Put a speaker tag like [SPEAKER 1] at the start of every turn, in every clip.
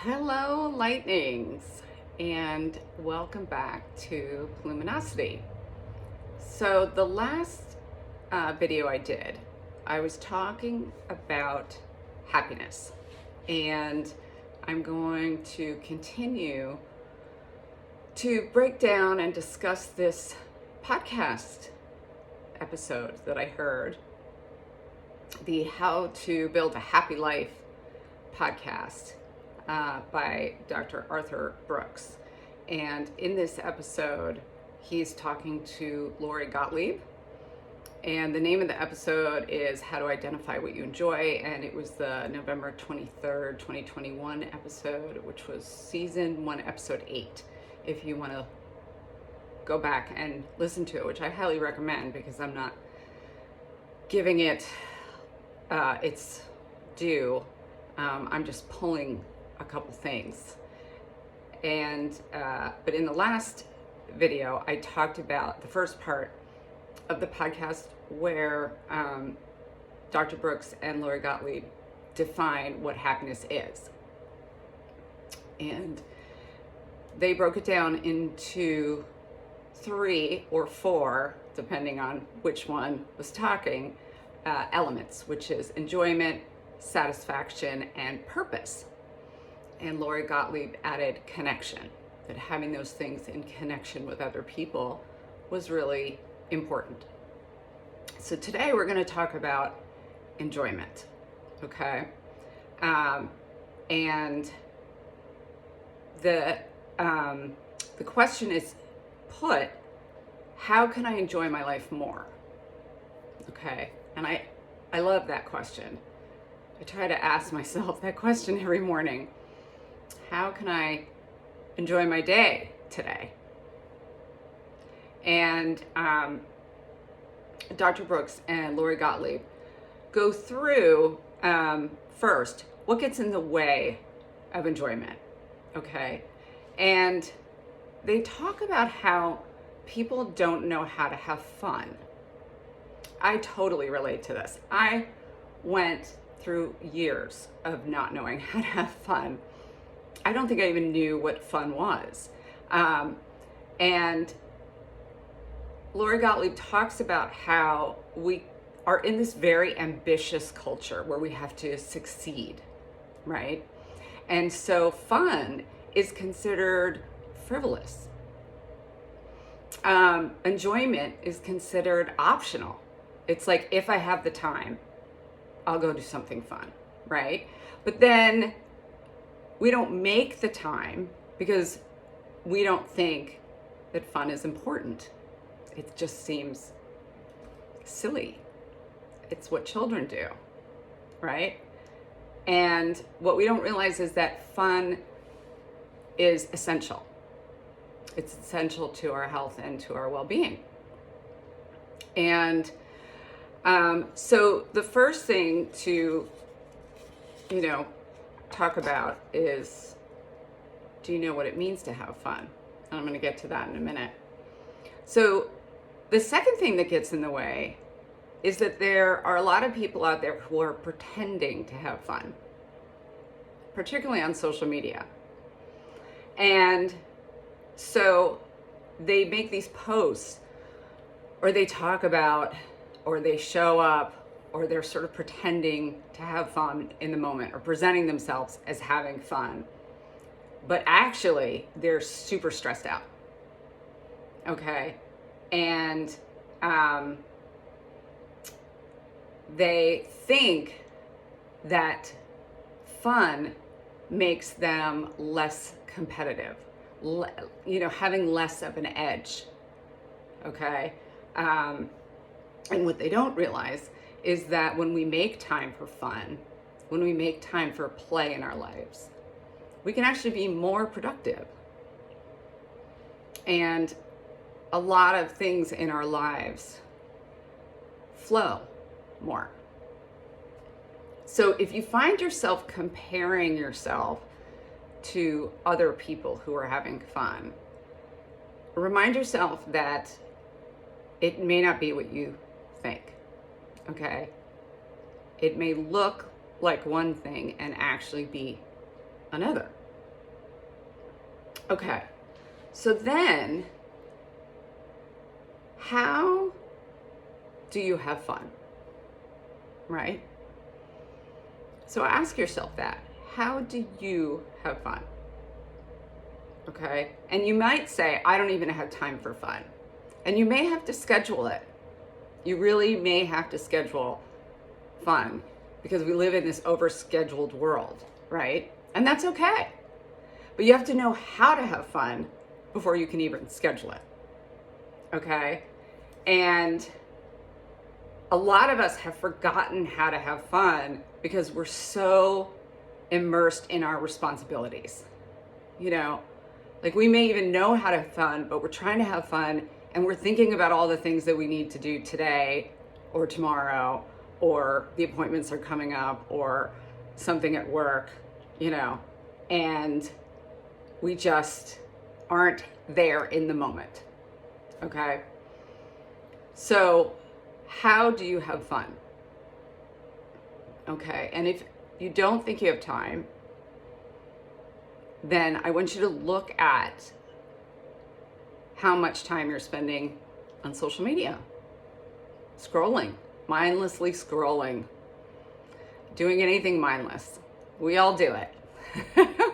[SPEAKER 1] Hello, lightnings, and welcome back to Luminosity. So the last video I did, I was talking about happiness, and I'm going to continue to break down and discuss this podcast episode that I heard, the How to Build a Happy Life podcast by Dr. Arthur Brooks. And in this episode, he's talking to Lori Gottlieb. And the name of the episode is How to Identify What You Enjoy. And it was the November 23rd, 2021 episode, which was season 1, episode 8. If you want to go back and listen to it, which I highly recommend because I'm not giving it its due. I'm just pulling a couple things. And but in the last video, I talked about the first part of the podcast where Dr. Brooks and Lori Gottlieb define what happiness is. And they broke it down into 3 or 4, depending on which one was talking, elements, which is enjoyment, satisfaction, and purpose. And Lori Gottlieb added connection, that having those things in connection with other people was really important. So today we're going to talk about enjoyment, okay? And the question is put, how can I enjoy my life more? Okay, and I love that question. I try to ask myself that question every morning. How can I enjoy my day today? And Dr. Brooks and Lori Gottlieb go through first what gets in the way of enjoyment, okay? And they talk about how people don't know how to have fun. I totally relate to this. I went through years of not knowing how to have fun. I don't think I even knew what fun was. And Lori Gottlieb talks about how we are in this very ambitious culture where we have to succeed, right? And so fun is considered frivolous. Enjoyment is considered optional. It's like, if I have the time, I'll go do something fun, right? But then we don't make the time because we don't think that fun is important. It just seems silly. It's what children do, right? And what we don't realize is that fun is essential. It's essential to our health and to our well-being. And so the first thing to, talk about is, do you know what it means to have fun? And I'm going to get to that in a minute. So the second thing that gets in the way is that there are a lot of people out there who are pretending to have fun, particularly on social media. And so they make these posts, or they talk about, or they show up, or they're sort of pretending to have fun in the moment, or presenting themselves as having fun. But actually, they're super stressed out. Okay? And they think that fun makes them less competitive, having less of an edge. Okay? And what they don't realize is that when we make time for fun, when we make time for play in our lives, we can actually be more productive. And a lot of things in our lives flow more. So if you find yourself comparing yourself to other people who are having fun, remind yourself that it may not be what you think. Okay? It may look like one thing and actually be another. Okay, so then how do you have fun, right? So ask yourself that. How do you have fun? Okay, and you might say, I don't even have time for fun. And you may have to schedule it. You really may have to schedule fun because we live in this overscheduled world, right? And that's okay. But you have to know how to have fun before you can even schedule it. Okay? And a lot of us have forgotten how to have fun because we're so immersed in our responsibilities. You know, like we may even know how to have fun, but we're trying to have fun and we're thinking about all the things that we need to do today or tomorrow, or the appointments are coming up, or something at work, you know, and we just aren't there in the moment. Okay? So, how do you have fun? Okay, and if you don't think you have time, then I want you to look at how much time you're spending on social media. Scrolling, mindlessly scrolling, doing anything mindless. We all do it.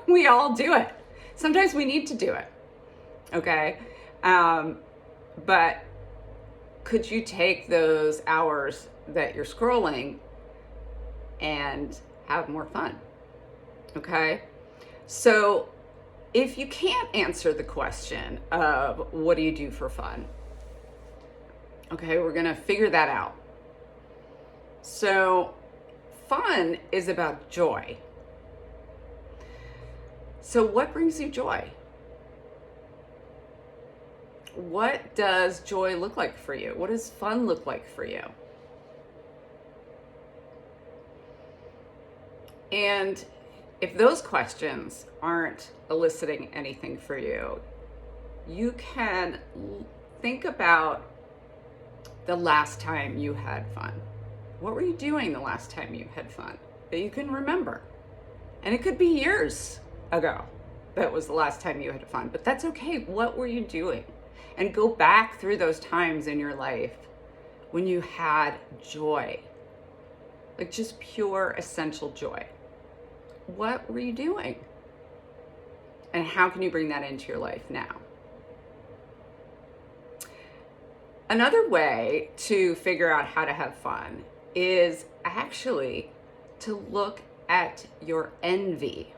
[SPEAKER 1] We all do it. Sometimes we need to do it, okay? But could you take those hours that you're scrolling and have more fun, okay? So if you can't answer the question of what do you do for fun, okay, we're gonna figure that out. So fun is about joy. So what brings you joy? What does joy look like for you? What does fun look like for you? And if those questions aren't eliciting anything for you, you can think about the last time you had fun. What were you doing the last time you had fun that you can remember? And it could be years ago that was the last time you had fun, but that's okay. What were you doing? And go back through those times in your life when you had joy, like just pure essential joy. What were you doing? And how can you bring that into your life now? Another way to figure out how to have fun is actually to look at your envy.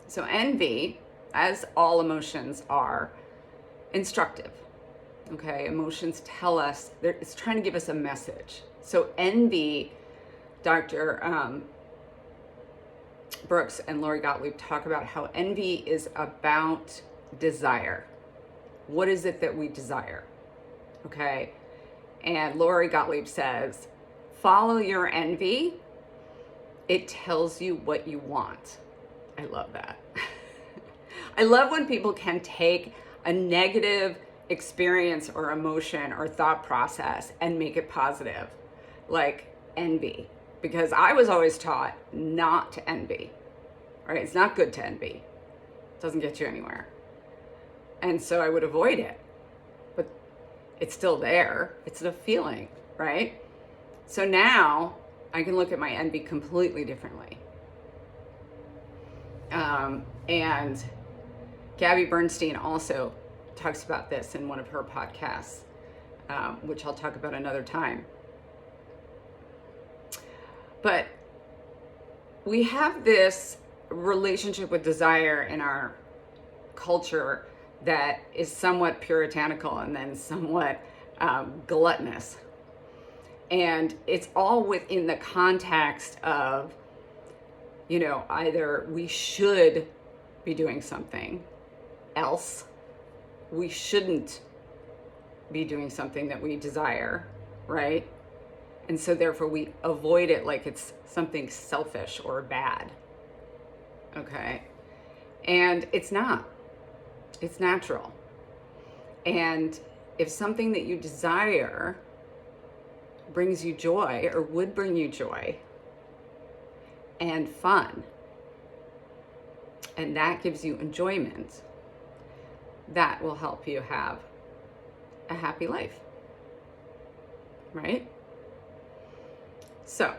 [SPEAKER 1] So envy, as all emotions are, instructive. Okay, emotions tell us, it's trying to give us a message. So envy, Dr. Brooks and Lori Gottlieb talk about how envy is about desire. What is it that we desire? Okay, and Lori Gottlieb says, follow your envy. It tells you what you want. I love that. I love when people can take a negative experience or emotion or thought process and make it positive, like envy. Because I was always taught not to envy, right? It's not good to envy. It doesn't get you anywhere. And so I would avoid it. But it's still there. It's a feeling, right? So now I can look at my envy completely differently. And Gabby Bernstein also talks about this in one of her podcasts, which I'll talk about another time. But we have this relationship with desire in our culture that is somewhat puritanical and then somewhat gluttonous. And it's all within the context of, you know, either we should be doing something else, we shouldn't be doing something that we desire, right? And so therefore we avoid it like it's something selfish or bad, okay? And it's not. It's natural. And if something that you desire brings you joy or would bring you joy and fun, and that gives you enjoyment, that will help you have a happy life, right? So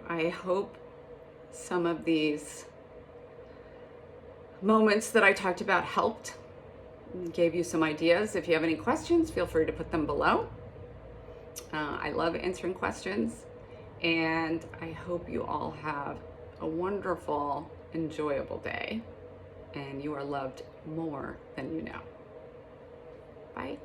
[SPEAKER 1] I hope some of these moments that I talked about helped, gave you some ideas. If you have any questions, feel free to put them below. I love answering questions, and I hope you all have a wonderful, enjoyable day, and you are loved more than you know. Bye.